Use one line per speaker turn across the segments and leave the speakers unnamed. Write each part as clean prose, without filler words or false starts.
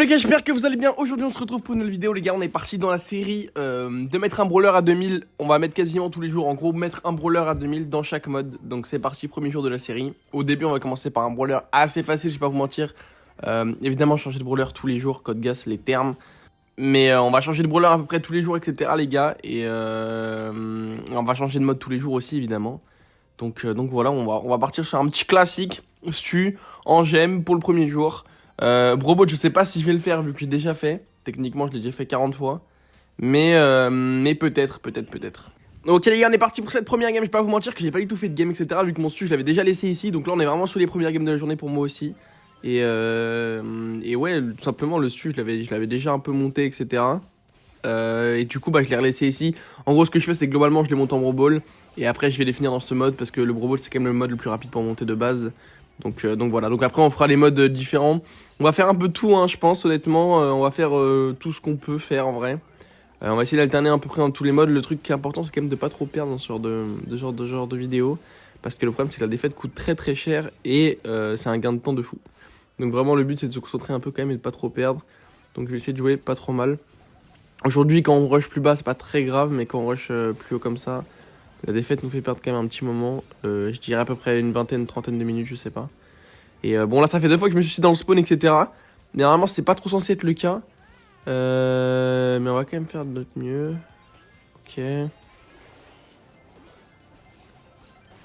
les gars, j'espère que vous allez bien. Aujourd'hui on se retrouve pour une nouvelle vidéo les gars. On est parti dans la série de mettre un brawler à 2000. On va mettre quasiment tous les jours, en gros mettre un brawler à 2000 dans chaque mode. Donc c'est parti, premier jour de la série. Au début on va commencer par un brawler assez facile, je vais pas vous mentir. Évidemment changer de brawler tous les jours, code gas les termes. Mais on va changer de brawler à peu près tous les jours, etc. les gars. Et on va changer de mode tous les jours aussi évidemment. Donc voilà, on va partir sur un petit classique, Stu, en gemme pour le premier jour. Brobot, je sais pas si je vais le faire vu que j'ai déjà fait. Techniquement, je l'ai déjà fait 40 fois. Mais peut-être. Ok les gars, on est parti pour cette première game. Je vais pas vous mentir que j'ai pas du tout fait de game, etc. Vu que mon Stu, je l'avais déjà laissé ici. Donc là, on est vraiment sur les premières games de la journée pour moi aussi. Et ouais, tout simplement, le Stu, je l'avais déjà un peu monté, etc. Et du coup, bah, je l'ai relaissé ici. En gros, ce que je fais, c'est que globalement, je les monte en Broball. Et après, je vais les finir dans ce mode parce que le Broball, c'est quand même le mode le plus rapide pour monter de base. Donc voilà, donc après on fera les modes différents. On va faire un peu tout, hein, je pense, honnêtement. On va faire tout ce qu'on peut faire en vrai. On va essayer d'alterner à peu près dans tous les modes. Le truc qui est important, c'est quand même de pas trop perdre dans ce genre de vidéo. Parce que le problème, c'est que la défaite coûte très très cher et c'est un gain de temps de fou. Donc vraiment, le but, c'est de se concentrer un peu quand même et de pas trop perdre. Donc je vais essayer de jouer pas trop mal. Aujourd'hui, quand on rush plus bas, c'est pas très grave, mais quand on rush plus haut comme ça, la défaite nous fait perdre quand même un petit moment, je dirais à peu près une vingtaine, trentaine de minutes, je sais pas. Et bon là ça fait 2 fois que je me suis dans le spawn, etc. Mais normalement c'est pas trop censé être le cas. Mais on va quand même faire de notre mieux. Ok.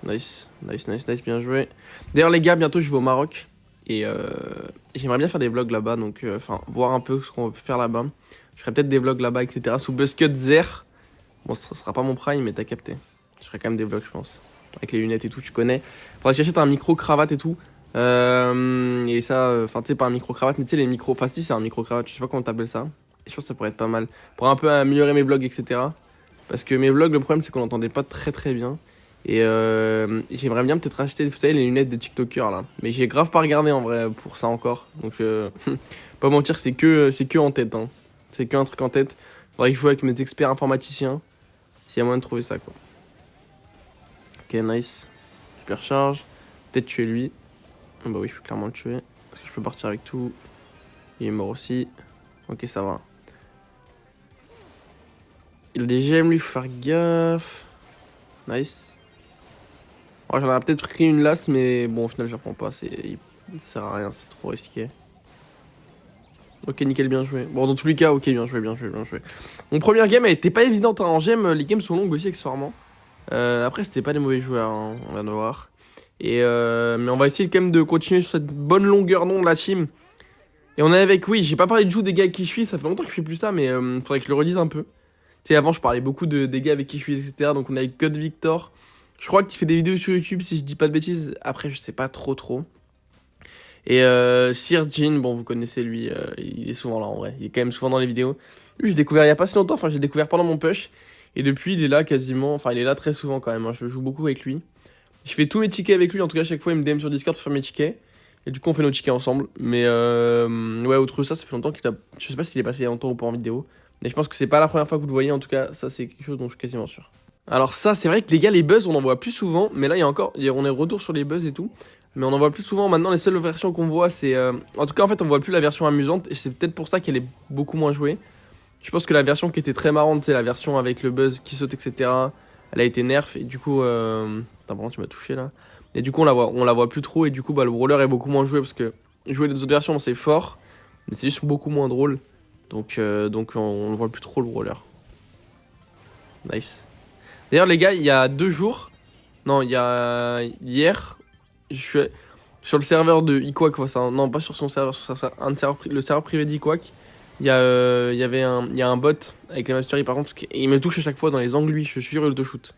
Nice, bien joué. D'ailleurs les gars, bientôt je vais au Maroc. Et j'aimerais bien faire des vlogs là-bas, donc enfin voir un peu ce qu'on peut faire là-bas. Je ferai peut-être des vlogs là-bas, etc. Sous Buzzcut Zer. Bon ça sera pas mon prime, mais t'as capté. Je ferai quand même des vlogs, je pense. Avec les lunettes et tout, tu connais. Faudrait que j'achète un micro cravate et tout. Et ça, enfin, tu sais, pas un micro cravate, mais tu sais, les micros. Enfin, si, c'est un micro cravate, je sais pas comment t'appelles ça. Et je pense que ça pourrait être pas mal. Pour un peu améliorer mes vlogs, etc. Parce que mes vlogs, le problème, c'est qu'on n'entendait pas très très bien. Et j'aimerais bien peut-être acheter, vous savez, les lunettes des TikTokers là. Mais j'ai grave pas regardé en vrai pour ça encore. Donc, pas mentir, c'est que en tête. Hein. C'est qu'un truc en tête. Faudrait que je joue avec mes experts informaticiens. S'il y a moyen de trouver ça, quoi. Ok, nice. Super charge. Peut-être tuer lui. Bah oui, je peux clairement le tuer. Parce que je peux partir avec tout. Il est mort aussi. Ok, ça va. Il a des gemmes, lui, faut faire gaffe. Nice. Ouais, j'en aurais peut-être pris une lasse, mais bon, au final, je la prends pas. Il sert à rien, c'est trop risqué. Ok, nickel, bien joué. Bon, dans tous les cas, ok, bien joué. Mon première game, elle était pas évidente hein, en gemme. Les games sont longues aussi, accessoirement. Après, c'était pas des mauvais joueurs, hein, on vient de voir. Et mais on va essayer quand même de continuer sur cette bonne longueur d'onde de la team. Et on est avec, oui, j'ai pas parlé du tout des gars avec qui je suis, ça fait longtemps que je fais plus ça, mais faudrait que je le redise un peu. Tu sais, avant, je parlais beaucoup des gars avec qui je suis, etc. Donc on est avec God Victor. Je crois qu'il fait des vidéos sur YouTube, si je dis pas de bêtises. Après, je sais pas trop. Et Sir Jin, bon, vous connaissez lui, il est souvent là en vrai. Il est quand même souvent dans les vidéos. Lui, j'ai découvert il y a pas si longtemps, enfin, j'ai découvert pendant mon push. Et depuis, il est là quasiment, enfin, il est là très souvent quand même. Hein. Je joue beaucoup avec lui. Je fais tous mes tickets avec lui, en tout cas, à chaque fois, il me DM sur Discord pour faire mes tickets. Et du coup, on fait nos tickets ensemble. Mais ouais, outre ça, ça fait longtemps qu'il a. Je sais pas s'il est passé il y a longtemps ou pas en vidéo. Mais je pense que c'est pas la première fois que vous le voyez, en tout cas, ça, c'est quelque chose dont je suis quasiment sûr. Alors, ça, c'est vrai que les gars, les buzz, on en voit plus souvent. Mais là, il y a encore. On est retour sur les buzz et tout. Mais on en voit plus souvent. Maintenant, les seules versions qu'on voit, c'est. En tout cas, en fait, on voit plus la version amusante. Et c'est peut-être pour ça qu'elle est beaucoup moins jouée. Je pense que la version qui était très marrante, c'est la version avec le buzz qui saute, etc. Elle a été nerf et du coup... Attends, pardon, tu m'as touché là. Et du coup, on la voit plus trop et du coup, bah, le brawler est beaucoup moins joué parce que jouer des autres versions, c'est fort. Mais c'est juste beaucoup moins drôle. Donc on ne voit plus trop le brawler. Nice. D'ailleurs, les gars, il y a 2 jours... Non, il y a... Hier, je suis sur le serveur de Iquack. Non, pas sur son serveur, le serveur privé d'Iquack. Il y a un bot avec les masteries par contre, il me touche à chaque fois dans les angles, lui, je suis sûr, il auto-shoot.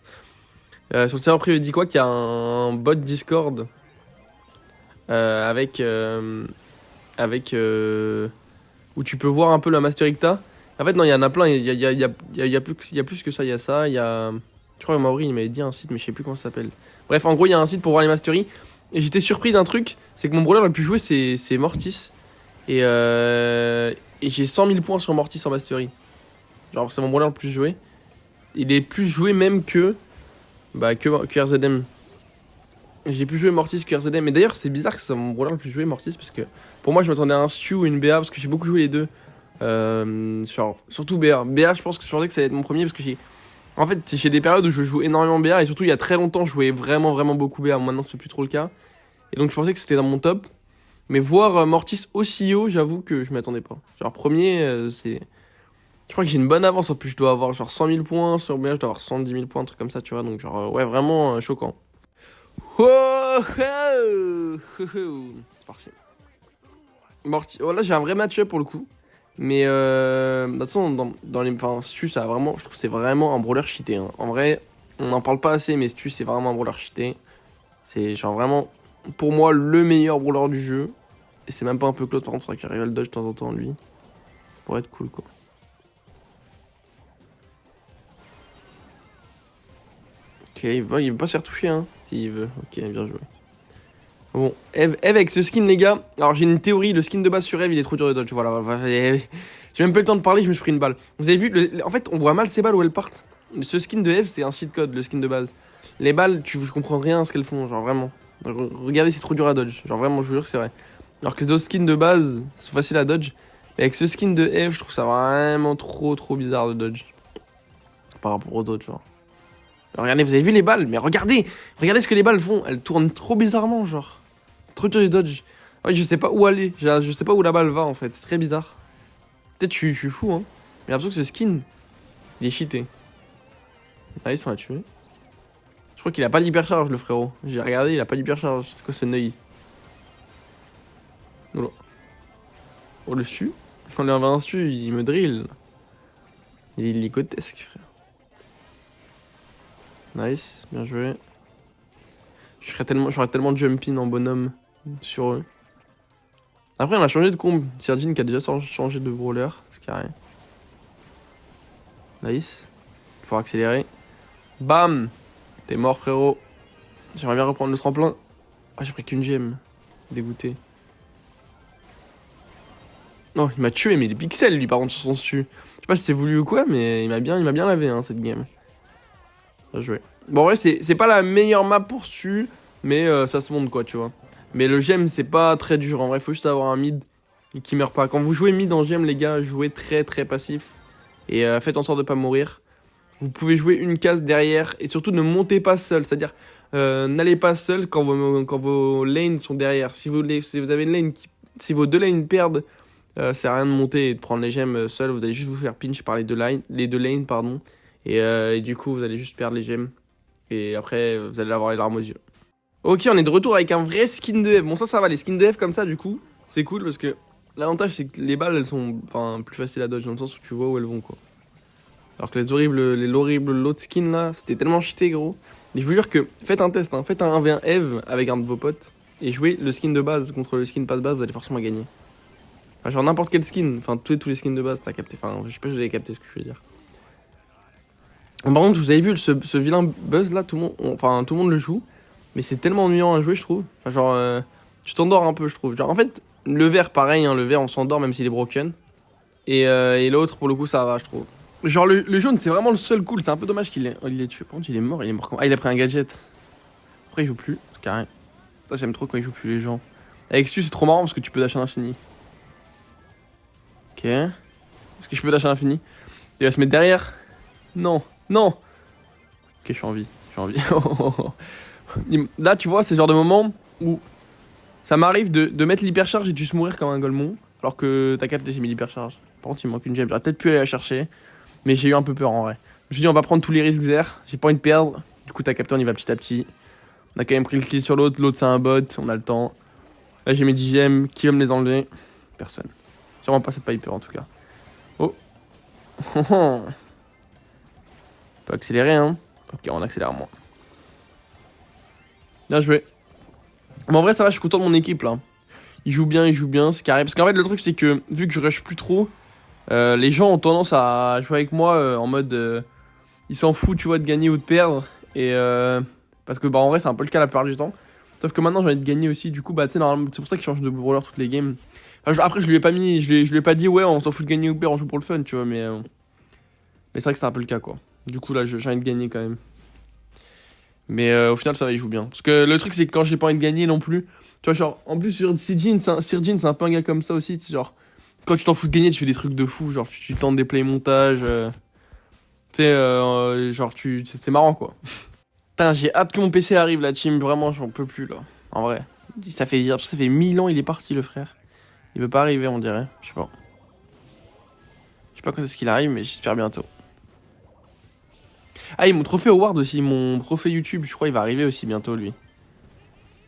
Sur le serveur privé dit quoi qu'il y a un bot Discord avec où tu peux voir un peu la mastery que t'as. En fait, non, il y en a plein, il y a plus que ça, il y a ça, il y a. Je crois que Maori il m'avait dit un site, mais je sais plus comment ça s'appelle. Bref, en gros, il y a un site pour voir les masteries. Et j'étais surpris d'un truc, c'est que mon brawler le plus joué, c'est Mortis. Et j'ai 100 000 points sur Mortis en mastery. Genre, c'est mon brawler le plus joué. Il est plus joué même que RZM. J'ai plus joué Mortis que RZD, mais d'ailleurs c'est bizarre que c'est mon brawler le plus joué Mortis parce que pour moi je m'attendais à un Stu ou une BA parce que j'ai beaucoup joué les deux. Surtout BA. BA je pense que je pensais que ça allait être mon premier parce que en fait j'ai des périodes où je joue énormément BA et surtout il y a très longtemps je jouais vraiment beaucoup BA, maintenant c'est plus trop le cas. Et donc je pensais que c'était dans mon top. Mais voir Mortis aussi haut, j'avoue que je m'attendais pas. Genre premier c'est... Je crois que j'ai une bonne avance en plus, je dois avoir genre 100 000 points, sur BA je dois avoir 110 000 points, un truc comme ça tu vois, donc genre ouais vraiment choquant. Oh, oh, oh, oh. C'est parti. Morty. Oh, là, j'ai un vrai match-up pour le coup. Mais de toute façon, dans les. Enfin, Stu, ça a vraiment. Je trouve que c'est vraiment un brawler cheaté. Hein. En vrai, on n'en parle pas assez, mais Stu, c'est vraiment un brawler cheaté. C'est genre vraiment, pour moi, le meilleur brawler du jeu. Et c'est même pas un peu close, par contre, faudrait qu'il arrive à le dodge de temps en temps, lui. Pour être cool, quoi. Ok, il veut pas se faire toucher, hein. S'il veut. Ok, bien joué. Bon, Eve avec ce skin, les gars. Alors, j'ai une théorie. Le skin de base sur Eve, il est trop dur de dodge. Voilà. J'ai même pas eu le temps de parler, je me suis pris une balle. Vous avez vu, en fait, on voit mal ces balles où elles partent. Ce skin de Eve, c'est un cheat code, le skin de base. Les balles, tu comprends rien à ce qu'elles font, genre vraiment. Regardez, c'est trop dur à dodge. Genre vraiment, je vous jure que c'est vrai. Alors que les autres skins de base sont faciles à dodge. Mais avec ce skin de Eve, je trouve ça vraiment trop bizarre de dodge. Par rapport aux autres, genre. Alors, regardez, vous avez vu les balles? Mais regardez ce que les balles font. Elles tournent trop bizarrement, genre. Trop dur de dodge. Ouais, je sais pas où aller. Je sais pas où la balle va en fait. C'est très bizarre. Peut-être je suis fou, hein. Mais j'ai l'impression que ce skin, il est cheaté. Ah, ils sont à tuer. Je crois qu'il a pas d'hypercharge, le frérot. J'ai regardé, il a pas d'hypercharge. C'est quoi ce neuil? Oh, oh, le Stu. On lui envoie un Stu, il me drill. Il est licotesque, frère. Nice, bien joué. J'aurais tellement de jump in en bonhomme sur eux. Après, on a changé de comb. Sergin qui a déjà changé de brawler, c'est carré. Nice. Faut accélérer. Bam! T'es mort, frérot. J'aimerais bien reprendre le tremplin. Ah, j'ai pris qu'une gemme. Dégoûté. Non, il m'a tué, mais il est pixels, lui, par contre, sur son stu. Je sais pas si c'est voulu ou quoi, mais il m'a bien lavé, hein, cette game. Bien joué. Bon, en vrai, c'est pas la meilleure map pour stu, mais ça se monte, quoi, tu vois. Mais le gemme, c'est pas très dur. En vrai, faut juste avoir un mid qui meurt pas. Quand vous jouez mid en gemme, les gars, jouez très passif. Et faites en sorte de pas mourir. Vous pouvez jouer une case derrière. Et surtout, ne montez pas seul. C'est-à-dire, n'allez pas seul quand vos lanes sont derrière. Si vous avez une lane si vos deux lanes perdent, ça sert à rien de monter et de prendre les gemmes seul. Vous allez juste vous faire pinch par les deux lanes, pardon. Et du coup, vous allez juste perdre les gemmes. Et après, vous allez avoir les larmes aux yeux. Ok, on est de retour avec un vrai skin de Eve. Bon, ça va, les skins de Eve comme ça, du coup, c'est cool parce que l'avantage, c'est que les balles, elles sont plus faciles à dodge dans le sens où tu vois où elles vont, quoi. Alors que l'horrible l'autre skin là, c'était tellement cheaté, gros. Mais je vous jure que faites un test, hein. Faites un 1v1 Eve avec un de vos potes et jouez le skin de base contre le skin pas de base, vous allez forcément gagner. Enfin, genre n'importe quel skin, enfin tous les skins de base, t'as capté. Enfin, je sais pas si vous avez capté ce que je veux dire. Par contre, vous avez vu ce vilain Buzz là, tout le monde le joue. Mais c'est tellement ennuyant à jouer, je trouve. Enfin, genre, tu t'endors un peu, je trouve. Genre, en fait, le vert, pareil, hein, le vert, on s'endort même s'il est broken. Et l'autre, pour le coup, ça va, je trouve. Genre, le jaune, c'est vraiment le seul cool. C'est un peu dommage qu'il ait tué. Par contre, il est mort comment? Ah, il a pris un gadget. Après, il joue plus, c'est carré. Ça, j'aime trop quand il joue plus les gens. Avec Stu, c'est trop marrant parce que tu peux dash à l'infini. Ok. Est-ce que je peux dash à l'infini? Il va se mettre derrière. Non. Ok, je suis en vie. Là, tu vois, c'est le genre de moment où ça m'arrive de mettre l'hypercharge et de juste mourir comme un golemon. Alors que t'as capté, j'ai mis l'hypercharge. Par contre, il me manque une gemme. J'aurais peut-être pu aller la chercher. Mais j'ai eu un peu peur en vrai. Je me suis dit, on va prendre tous les risques zéro. J'ai pas envie de perdre. Du coup, t'as capté, on y va petit à petit. On a quand même pris le kill sur l'autre. L'autre, c'est un bot. On a le temps. Là, j'ai mes 10 gemmes. Qui va me les enlever? Personne. Sûrement pas cette Piper en tout cas. Oh. On peut accélérer, hein. Ok, on accélère moins. Bien joué. Mais en vrai, ça va, je suis content de mon équipe là. Ils jouent bien, c'est carré. Parce qu'en fait, le truc, c'est que vu que je rush plus trop, les gens ont tendance à jouer avec moi en mode. Ils s'en foutent, tu vois, de gagner ou de perdre. Et parce que, en vrai, c'est un peu le cas la plupart du temps. Sauf que maintenant, j'ai envie de gagner aussi. Du coup, tu sais, normalement, c'est pour ça qu'ils changent de brawler toutes les games. Enfin, après, je lui ai pas dit, ouais, on s'en fout de gagner ou de perdre, on joue pour le fun, tu vois. Mais c'est vrai que c'est un peu le cas, quoi. Du coup, là, j'ai envie de gagner quand même. Mais au final, ça va, il joue bien. Parce que le truc, c'est que quand j'ai pas envie de gagner non plus, tu vois, genre, en plus, sur Sirjin, c'est un peu un gars comme ça aussi, tu sais, genre, quand tu t'en fous de gagner, tu fais des trucs de fou, genre, tu tentes des play montages, tu sais, genre, c'est marrant, quoi. Putain, j'ai hâte que mon PC arrive, la team, vraiment, j'en peux plus, là. En vrai. Ça fait 1000 ans, il est parti, le frère. Il veut pas arriver, on dirait. Je sais pas. Je sais pas quand est-ce qu'il arrive, mais j'espère bientôt. Ah, et mon trophée Award aussi, mon trophée YouTube, je crois il va arriver aussi bientôt, lui.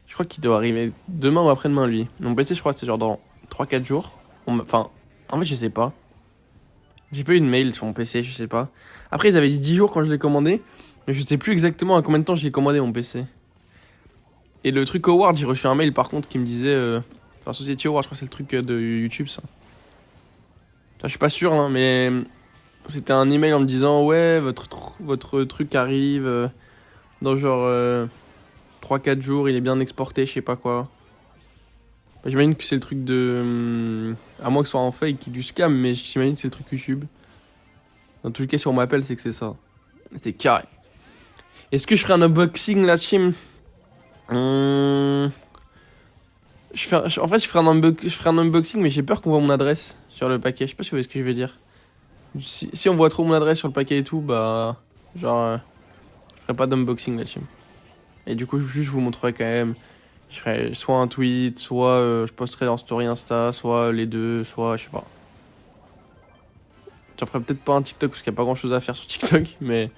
Je crois qu'il doit arriver demain ou après-demain, lui. Mon PC, je crois, c'est genre dans 3-4 jours. Enfin, en fait, je sais pas. J'ai pas eu de mail sur mon PC, je sais pas. Après, ils avaient dit 10 jours quand je l'ai commandé. Mais je sais plus exactement à combien de temps j'ai commandé mon PC. Et le truc Award, j'ai reçu un mail par contre qui me disait. Enfin, Society Award, je crois que c'est le truc de YouTube, ça. Enfin, je suis pas sûr, hein, mais. C'était un email en me disant ouais, votre truc arrive dans genre 3-4 jours, il est bien exporté, je sais pas quoi. Bah, j'imagine que c'est le truc de... à moins que ce soit en fake, du scam, mais j'imagine que c'est le truc YouTube. Dans tous les cas, si on m'appelle, c'est que c'est ça. C'est carré. Est-ce que je ferai un unboxing, la team En fait, je ferai un unboxing, mais j'ai peur qu'on voit mon adresse sur le paquet. Je sais pas si vous voyez ce que je veux dire. Si on voit trop mon adresse sur le paquet et tout, bah... genre... je ferai pas d'unboxing, la team. Et du coup, juste, je vous montrerai quand même. Je ferai soit un tweet, soit je posterai en story Insta, soit les deux, soit je sais pas. J'en ferai peut-être pas un TikTok parce qu'il y a pas grand chose à faire sur TikTok, mais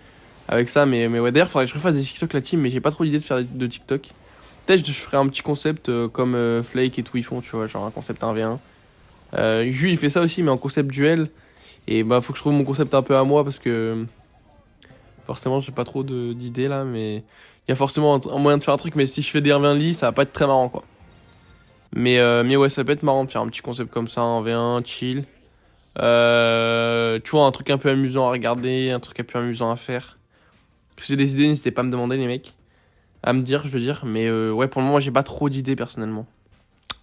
avec ça, mais ouais. D'ailleurs, faudrait que je refasse des TikTok la team, mais j'ai pas trop l'idée de faire de TikTok. Peut-être je ferai un petit concept comme Flake et tout ils font, tu vois, genre un concept 1v1. Ju il fait ça aussi, mais en concept duel. Et bah, faut que je trouve mon concept un peu à moi parce que forcément, j'ai pas trop d'idées là, mais il y a forcément un moyen de faire un truc. Mais si je fais des 1v1 lits, ça va pas être très marrant quoi. Mais ouais, ça peut être marrant de faire un petit concept comme ça, 1v1, chill. Tu vois, un truc un peu amusant à regarder, un truc un peu amusant à faire. Si j'ai des idées, n'hésitez pas à me demander, les mecs. À me dire, je veux dire. Mais ouais, pour le moment, j'ai pas trop d'idées personnellement.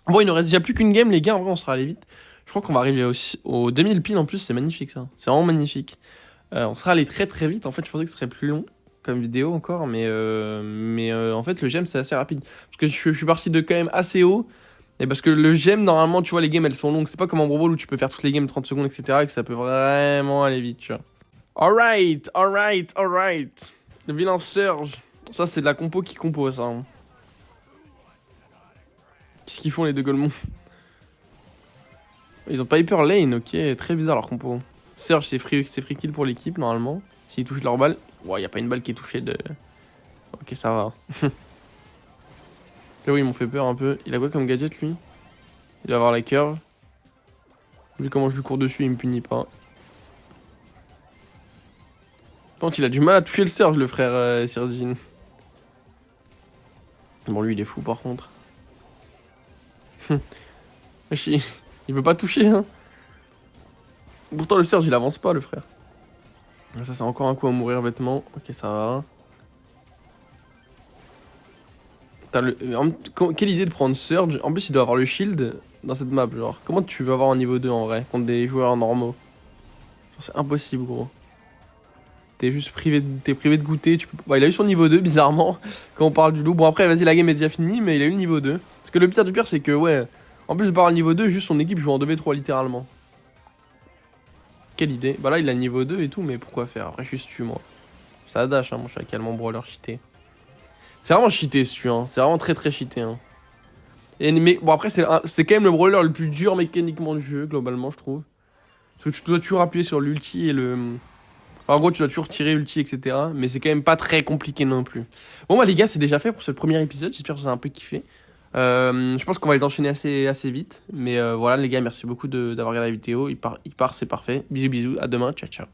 Bon, il nous reste déjà plus qu'une game, les gars. En vrai, on sera allé vite. Je crois qu'on va arriver aux 2000 piles en plus. C'est magnifique ça. C'est vraiment magnifique. On sera allé très très vite. En fait, je pensais que ce serait plus long comme vidéo encore. Mais en fait, le gemme, c'est assez rapide. Parce que je suis parti de quand même assez haut. Et parce que le gemme, normalement, tu vois, les games, elles sont longues. C'est pas comme en Brawl Ball où tu peux faire toutes les games 30 secondes, etc. Et que ça peut vraiment aller vite, tu vois. Alright, alright, alright. Le vilain Surge. Ça, c'est de la compo qui compose, ça. Hein. Qu'est-ce qu'ils font, les deux Golemons? Ils ont pas hyper lane, ok. Très bizarre, leur compo. Surge, c'est free kill pour l'équipe, normalement. S'ils touchent leur balle. Ouais, y a pas une balle qui est touchée de... Ok, ça va. Là, oui, ils m'ont fait peur un peu. Il a quoi comme gadget, lui? Il va avoir la curve. Vu comment je lui cours dessus, il me punit pas. Par contre, il a du mal à toucher le Surge, le frère Sirjin. Bon, lui, il est fou, par contre. Il veut pas toucher, hein. Pourtant, le Surge, il avance pas, le frère. Ça, c'est encore un coup à mourir bêtement. Ok, ça va. Quelle idée de prendre Surge. En plus, il doit avoir le shield dans cette map. Genre, comment tu veux avoir un niveau 2 en vrai contre des joueurs normaux? C'est impossible, gros. T'es juste privé de goûter. Bah, il a eu son niveau 2, bizarrement, quand on parle du loup. Bon, après, vas-y, la game est déjà finie, mais il a eu le niveau 2. Parce que le pire du pire, c'est que, ouais, en plus de par le niveau 2, juste son équipe joue en 2v3, littéralement. Quelle idée. Bah là, il a le niveau 2 et tout, mais pourquoi faire? Après, je suis stu, moi. Ça dash, hein, mon chacal, mon brawler cheaté. C'est vraiment cheaté, ce hein. C'est vraiment très très cheaté, hein. Mais bon, après, c'est quand même le brawler le plus dur mécaniquement du jeu, globalement, je trouve. Parce que tu dois toujours appuyer sur l'ulti et le... Enfin, en gros, tu dois toujours tirer ulti, etc. Mais c'est quand même pas très compliqué non plus. Bon, bah, les gars, c'est déjà fait pour ce premier épisode. J'espère que vous avez un peu kiffé. Je pense qu'on va les enchaîner assez vite. Mais voilà, les gars, merci beaucoup d'avoir regardé la vidéo. Il part, c'est parfait. Bisous, bisous. À demain. Ciao, ciao.